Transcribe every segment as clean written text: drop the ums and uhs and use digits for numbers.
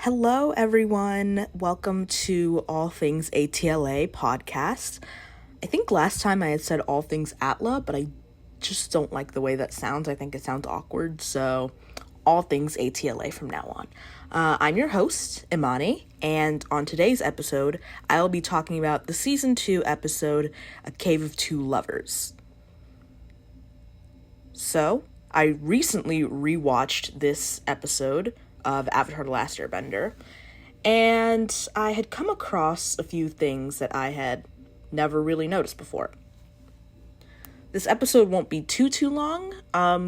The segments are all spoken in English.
Hello, everyone. Welcome to All Things ATLA podcast. I think last time I had said All Things ATLA, but I just don't like the way that sounds. I think it sounds awkward, so All Things ATLA from now on. I'm your host, Imani, and on today's episode, I'll be talking about the Season 2 episode, A Cave of Two Lovers. So, I recently rewatched this episode of Avatar: The Last Airbender, and I had come across a few things that I had never really noticed before. This episode won't be too long,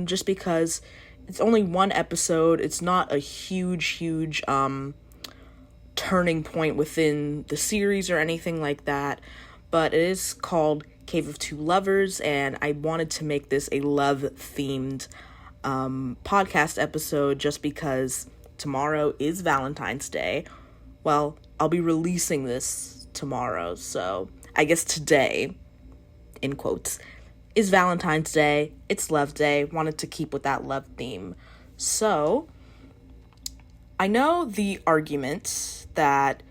just because it's only one episode. It's not a huge turning point within the series or anything like that, but it is called Cave of Two Lovers, and I wanted to make this a love-themed podcast episode just because tomorrow is Valentine's Day. Well, I'll be releasing this tomorrow, so I guess today, in quotes, is Valentine's Day. It's Love Day. Wanted to keep with that love theme. So, I know the argument that,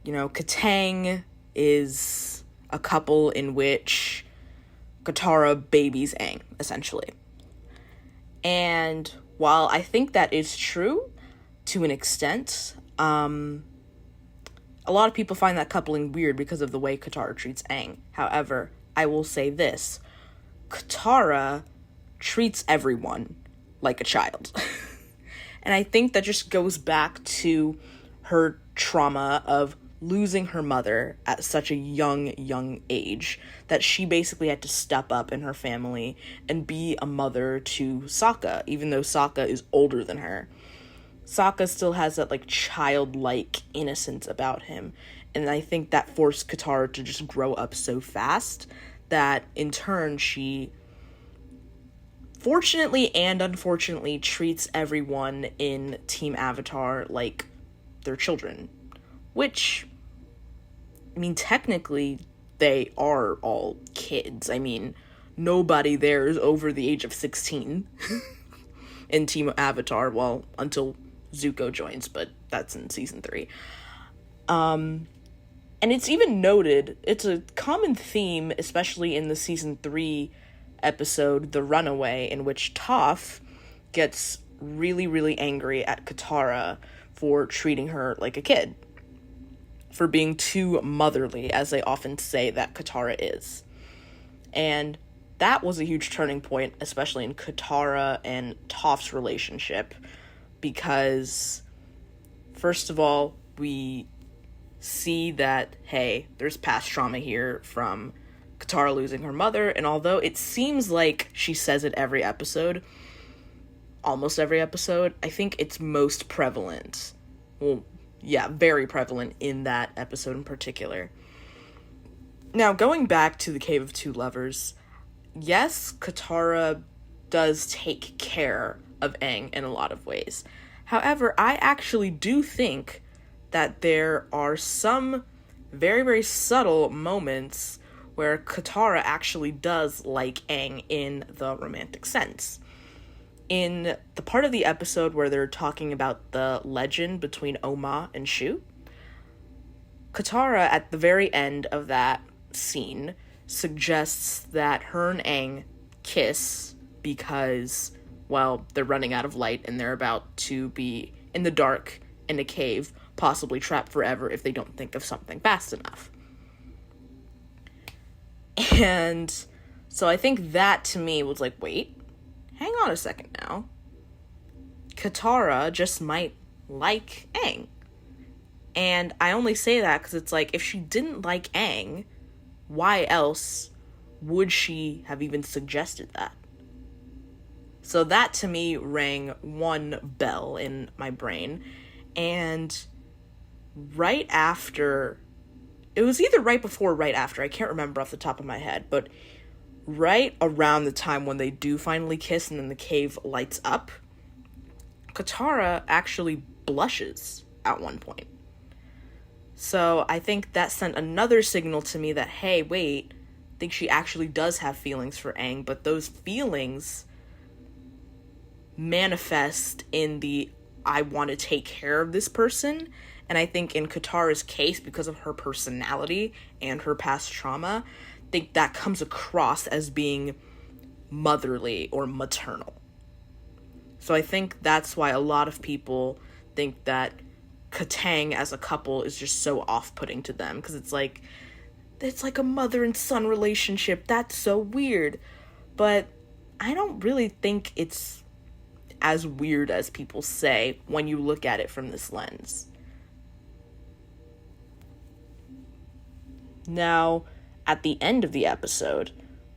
Katang is a couple in which Katara babies Aang, essentially. And while I think that is true to an extent, a lot of people find that coupling weird because of the way Katara treats Aang. However, I will say this. Katara treats everyone like a child. And I think that just goes back to her trauma of losing her mother at such a young age that she basically had to step up in her family and be a mother to Sokka, even though Sokka is older than her. Sokka still has that childlike innocence about him, and I think that forced Katara to just grow up so fast that in turn she fortunately and unfortunately treats everyone in Team Avatar like their children, which, technically they are all kids. Nobody there is over the age of 16 in Team Avatar, well, until Zuko joins, but that's in season 3. And it's even noted, it's a common theme, especially in the season 3 episode, The Runaway, in which Toph gets really angry at Katara for treating her like a kid, for being too motherly, as they often say that Katara is. And that was a huge turning point, especially in Katara and Toph's relationship, because, first of all, we see that, hey, there's past trauma here from Katara losing her mother, and although it seems like she says it every episode, almost every episode, I think it's most prevalent. Well, yeah, very prevalent in that episode in particular. Now, going back to the Cave of Two Lovers, yes, Katara does take care of Aang in a lot of ways. However, I actually do think that there are some very subtle moments where Katara actually does like Aang in the romantic sense. In the part of the episode where they're talking about the legend between Oma and Shu, Katara, at the very end of that scene, suggests that her and Aang kiss because, well, they're running out of light and they're about to be in the dark in a cave, possibly trapped forever if they don't think of something fast enough. And so I think that, to me, was like, wait, hang on a second now. Katara just might like Aang. And I only say that because it's like, if she didn't like Aang, why else would she have even suggested that? So that, to me, rang one bell in my brain. And right after, it was either right before or right after, I can't remember off the top of my head, but right around the time when they do finally kiss and then the cave lights up, Katara actually blushes at one point. So I think that sent another signal to me that, hey, wait, I think she actually does have feelings for Aang, but those feelings manifest in the I want to take care of this person. And I think in Katara's case, because of her personality and her past trauma, I think that comes across as being motherly or maternal. So I think that's why a lot of people think that Katang as a couple is just so off-putting to them, because it's like a mother and son relationship. That's so weird. But I don't really think it's as weird as people say when you look at it from this lens. Now, at the end of the episode,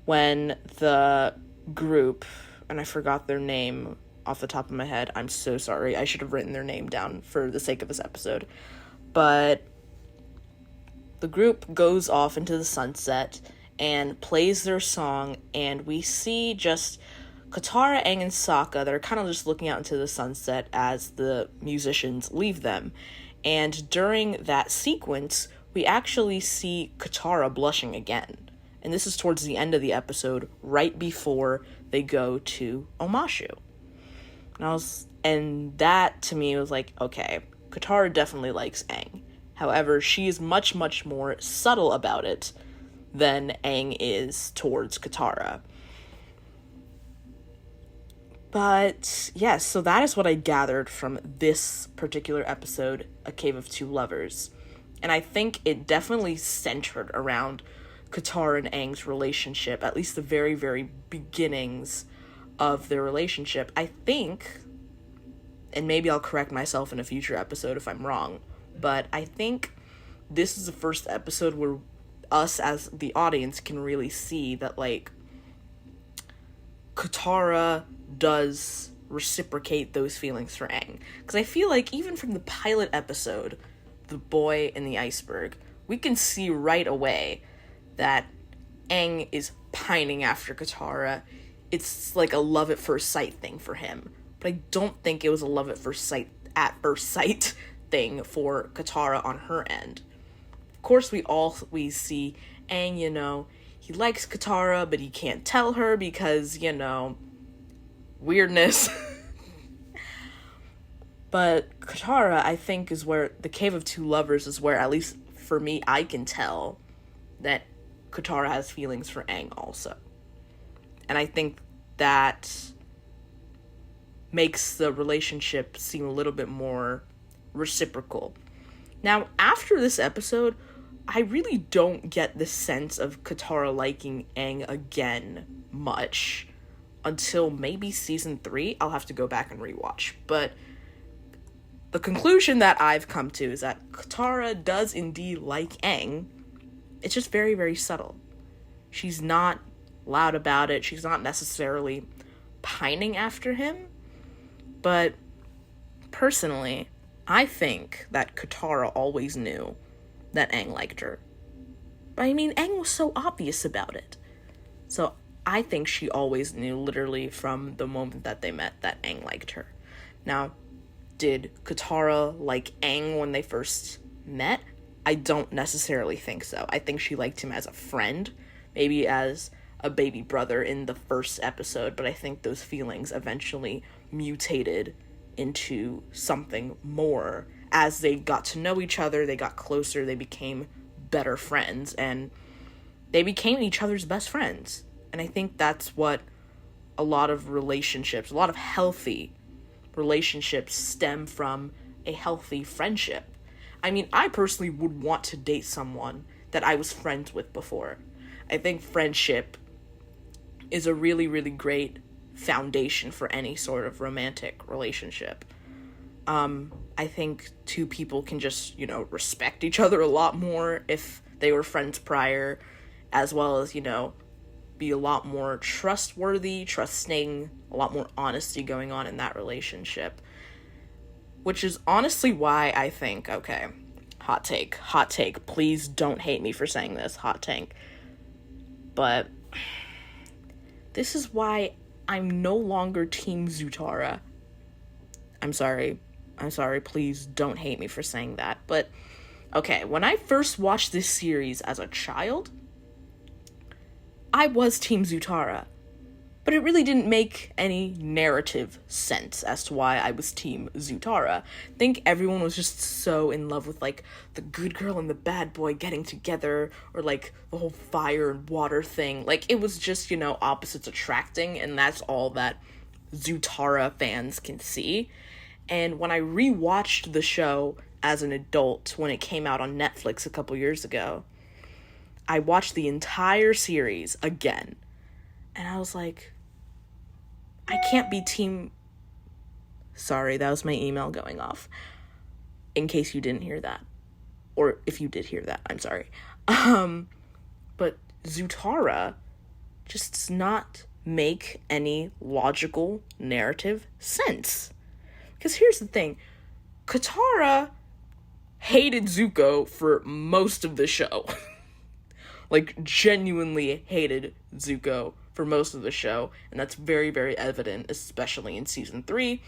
when the group, and I forgot their name off the top of my head, I'm so sorry, I should have written their name down for the sake of this episode, but the group goes off into the sunset and plays their song, and we see just Katara, Aang, and Sokka that are kind of just looking out into the sunset as the musicians leave them. And during that sequence, we actually see Katara blushing again. And this is towards the end of the episode, right before they go to Omashu. And that, to me, was like, okay, Katara definitely likes Aang. However, she is much, much more subtle about it than Aang is towards Katara. But, yes, so that is what I gathered from this particular episode, A Cave of Two Lovers. And I think it definitely centered around Katara and Aang's relationship, at least the very, very beginnings of their relationship. I think, and maybe I'll correct myself in a future episode if I'm wrong, but I think this is the first episode where us as the audience can really see that, like, Katara does reciprocate those feelings for Aang. Because I feel like even from the pilot episode, The Boy and the Iceberg, we can see right away that Aang is pining after Katara. It's like a love at first sight thing for him. But I don't think it was a love at first sight thing for Katara on her end. Of course, we see Aang, he likes Katara, but he can't tell her because, weirdness. But Katara, I think, is where The Cave of Two Lovers is where, at least for me, I can tell that Katara has feelings for Aang also. And I think that makes the relationship seem a little bit more reciprocal. Now, after this episode, I really don't get the sense of Katara liking Aang again much until maybe season 3. I'll have to go back and rewatch. But the conclusion that I've come to is that Katara does indeed like Aang. It's just very, very subtle. She's not loud about it. She's not necessarily pining after him. But personally, I think that Katara always knew that Aang liked her. But I mean, Aang was so obvious about it. So I think she always knew, literally from the moment that they met, that Aang liked her. Now, did Katara like Aang when they first met? I don't necessarily think so. I think she liked him as a friend, maybe as a baby brother in the first episode, but I think those feelings eventually mutated into something more. As they got to know each other, they got closer, they became better friends, and they became each other's best friends. And I think that's what a lot of healthy relationships stem from, a healthy friendship. I mean, I personally would want to date someone that I was friends with before. I think friendship is a really, really great foundation for any sort of romantic relationship. I think two people can just, respect each other a lot more if they were friends prior, as well as, be a lot more trustworthy, trusting, a lot more honesty going on in that relationship. Which is honestly why I think, okay, hot take, please don't hate me for saying this, hot take. But this is why I'm no longer Team Zutara. I'm sorry, please don't hate me for saying that. But, okay, when I first watched this series as a child, I was Team Zutara. But it really didn't make any narrative sense as to why I was Team Zutara. I think everyone was just so in love with, like, the good girl and the bad boy getting together, or, like, the whole fire and water thing. Like, it was just, opposites attracting, and that's all that Zutara fans can see. And when I rewatched the show as an adult, when it came out on Netflix a couple years ago, I watched the entire series again. And I was like, I can't be team... Sorry, that was my email going off. In case you didn't hear that. Or if you did hear that, I'm sorry. But Zutara just does not make any logical narrative sense. Because here's the thing. Katara hated Zuko for most of the show. Like, genuinely hated Zuko for most of the show, and that's very, very evident, especially in season 3,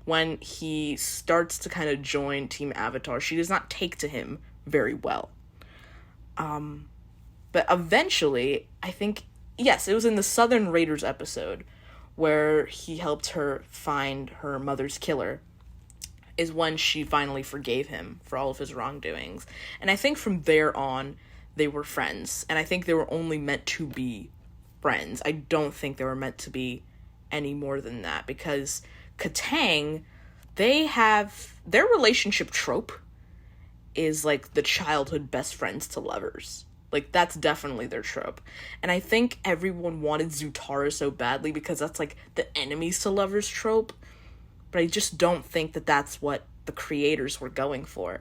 when he starts to kind of join Team Avatar. She does not take to him very well. But eventually, I think, yes, it was in the Southern Raiders episode, where he helped her find her mother's killer, is when she finally forgave him for all of his wrongdoings. And I think from there on, they were friends, and I think they were only meant to be friends. I don't think they were meant to be any more than that, because Katang, they have, their relationship trope is like the childhood best friends to lovers. Like, that's definitely their trope. And I think everyone wanted Zutara so badly because that's like the enemies to lovers trope, but I just don't think that that's what the creators were going for.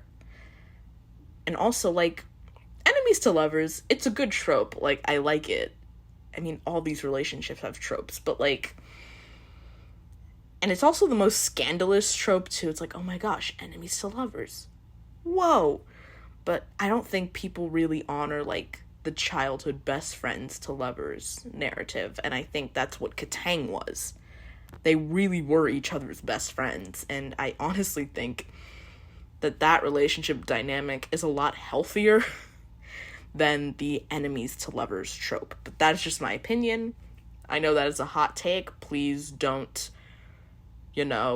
And also, like, enemies to lovers, it's a good trope. Like, I like it. I mean, all these relationships have tropes, but, like... And it's also the most scandalous trope, too. It's like, oh my gosh, enemies to lovers. Whoa! But I don't think people really honor, like, the childhood best friends to lovers narrative, and I think that's what Katang was. They really were each other's best friends, and I honestly think that relationship dynamic is a lot healthier than the enemies to lovers trope. But that's just my opinion. I know that is a hot take. Please don't,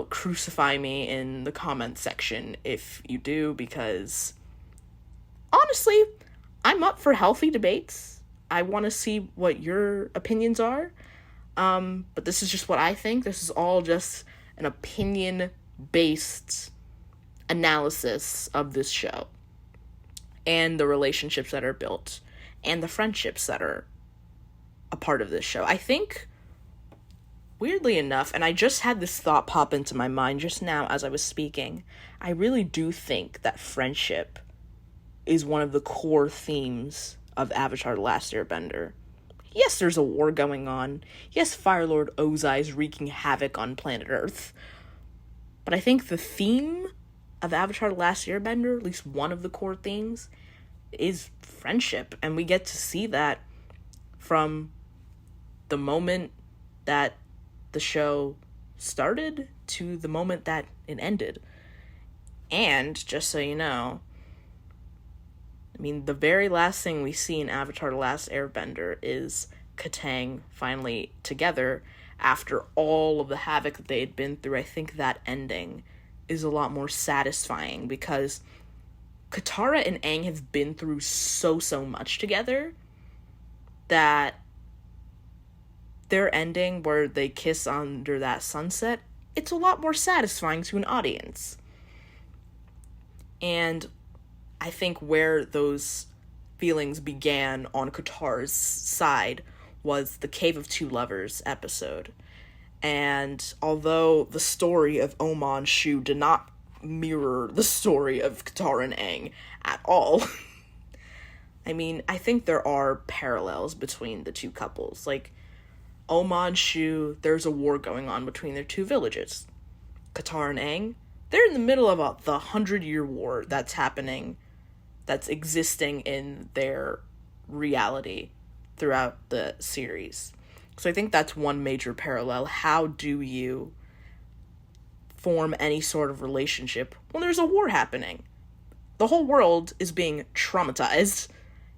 crucify me in the comment section if you do, because honestly, I'm up for healthy debates. I want to see what your opinions are. But this is just what I think. This is all just an opinion-based analysis of this show, and the relationships that are built, and the friendships that are a part of this show. I think, weirdly enough, and I just had this thought pop into my mind just now as I was speaking, I really do think that friendship is one of the core themes of Avatar: The Last Airbender. Yes, there's a war going on. Yes, Fire Lord Ozai is wreaking havoc on planet Earth. But I think the theme of Avatar: The Last Airbender, at least one of the core themes, is friendship. And we get to see that from the moment that the show started to the moment that it ended. And, just so you know, I mean, the very last thing we see in Avatar: The Last Airbender is Katang finally together after all of the havoc that they had been through. I think that ending is a lot more satisfying because Katara and Aang have been through so much together that their ending where they kiss under that sunset, it's a lot more satisfying to an audience. And I think where those feelings began on Katara's side was the Cave of Two Lovers episode. And although the story of Oman Shu did not mirror the story of Katara and Aang at all, I mean, I think there are parallels between the two couples. Like, Oman Shu, there's a war going on between their two villages. Katara and Aang, they're in the middle of the 100-year war that's happening, that's existing in their reality throughout the series. So I think that's one major parallel. How do you form any sort of relationship when there's a war happening? The whole world is being traumatized,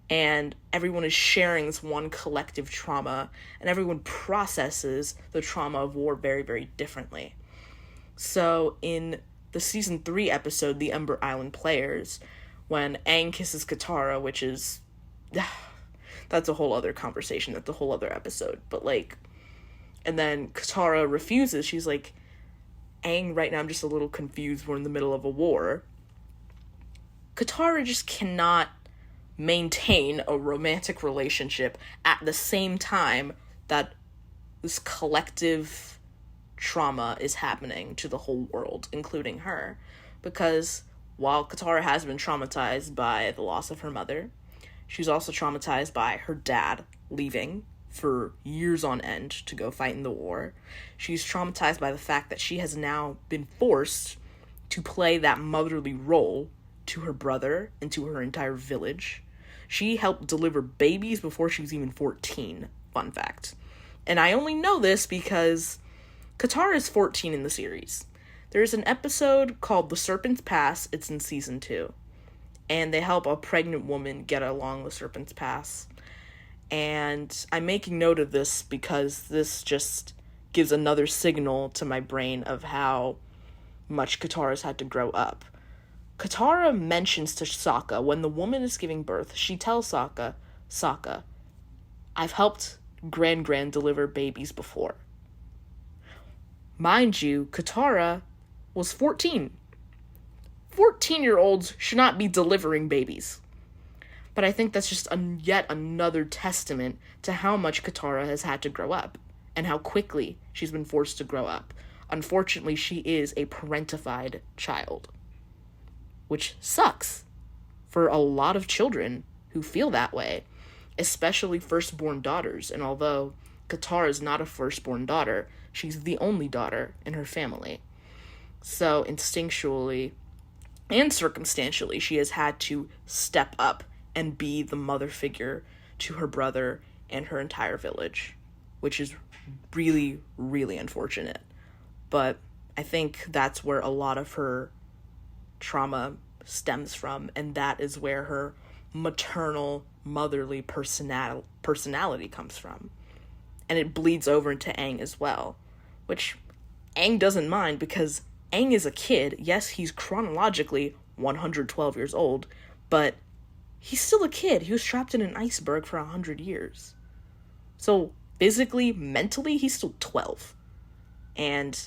and everyone is sharing this one collective trauma, and everyone processes the trauma of war very, very differently. So in the season 3 episode, The Ember Island Players, when Aang kisses Katara, which is that's a whole other conversation, that's a whole other episode, but like, and then Katara refuses. She's like, Aang, right now I'm just a little confused, we're in the middle of a war. Katara just cannot maintain a romantic relationship at the same time that this collective trauma is happening to the whole world, including her. Because while Katara has been traumatized by the loss of her mother, she's also traumatized by her dad leaving for years on end to go fight in the war. She's traumatized by the fact that she has now been forced to play that motherly role to her brother and to her entire village. She helped deliver babies before she was even 14, fun fact. And I only know this because Katara is 14 in the series. There's an episode called The Serpent's Pass, it's in season 2. And they help a pregnant woman get along the Serpent's Pass. And I'm making note of this because this just gives another signal to my brain of how much Katara's had to grow up. Katara mentions to Sokka, when the woman is giving birth, she tells Sokka, I've helped Gran deliver babies before. Mind you, Katara was 14. 14-year-olds should not be delivering babies. But I think that's just yet another testament to how much Katara has had to grow up, and how quickly she's been forced to grow up. Unfortunately, she is a parentified child, which sucks for a lot of children who feel that way, especially firstborn daughters. And although Katara is not a firstborn daughter, she's the only daughter in her family. So instinctually and circumstantially, she has had to step up and be the mother figure to her brother and her entire village, which is really, really unfortunate. But I think that's where a lot of her trauma stems from, and that is where her maternal, motherly personality comes from. And it bleeds over into Aang as well, which Aang doesn't mind, because Aang is a kid. Yes, he's chronologically 112 years old, but he's still a kid. He was trapped in an iceberg for 100 years. So physically, mentally, he's still 12. And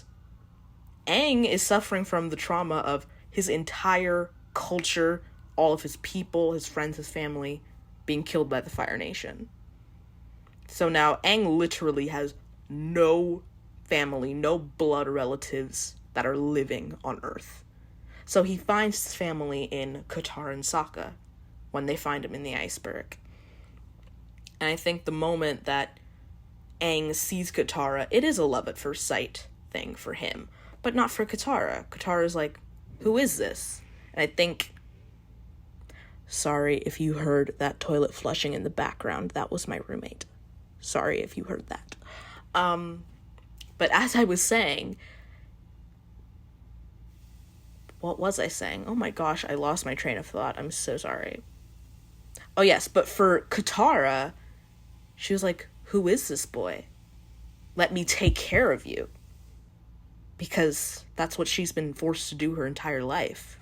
Aang is suffering from the trauma of his entire culture, all of his people, his friends, his family, being killed by the Fire Nation. So now Aang literally has no family, no blood relatives that are living on Earth. So he finds his family in Katara and Sokka when they find him in the iceberg. And I think the moment that Aang sees Katara, it is a love at first sight thing for him, but not for Katara. Katara's like, who is this? And I think, sorry if you heard that toilet flushing in the background, that was my roommate. Sorry if you heard that. But as I was saying, what was I saying? Oh my gosh, I lost my train of thought. I'm so sorry. Oh yes, but for Katara, she was like, who is this boy? Let me take care of you. Because that's what she's been forced to do her entire life.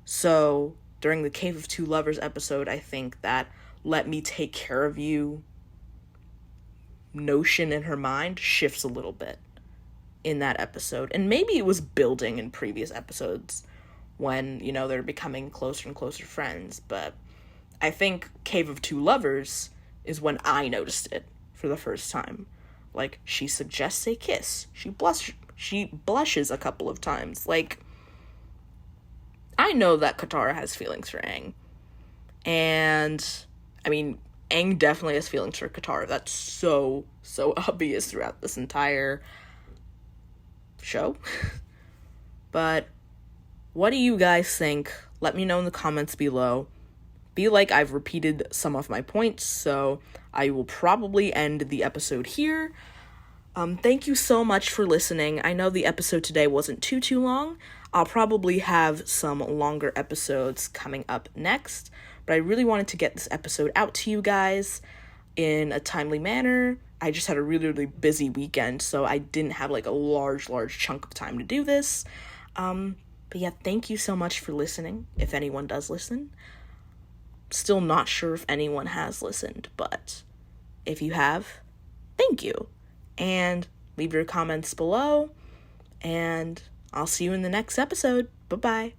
So, during the Cave of Two Lovers episode, I think that let me take care of you notion in her mind shifts a little bit in that episode. And maybe it was building in previous episodes when, you know, they're becoming closer and closer friends. But I think Cave of Two Lovers is when I noticed it for the first time. Like, she suggests a kiss. She blushes a couple of times. Like, I know that Katara has feelings for Aang. And, I mean, Aang definitely has feelings for Katara. That's so obvious throughout this entire show. But what do you guys think? Let me know in the comments below. Be like, I've repeated some of my points, so I will probably end the episode here. Thank you so much for listening. I know the episode today wasn't too long. I'll probably have some longer episodes coming up next, but I really wanted to get this episode out to you guys in a timely manner. I just had a really, really busy weekend, so I didn't have like a large chunk of time to do this. But yeah, thank you so much for listening, if anyone does listen. Still not sure if anyone has listened, but if you have, thank you. And leave your comments below, and I'll see you in the next episode. Bye-bye.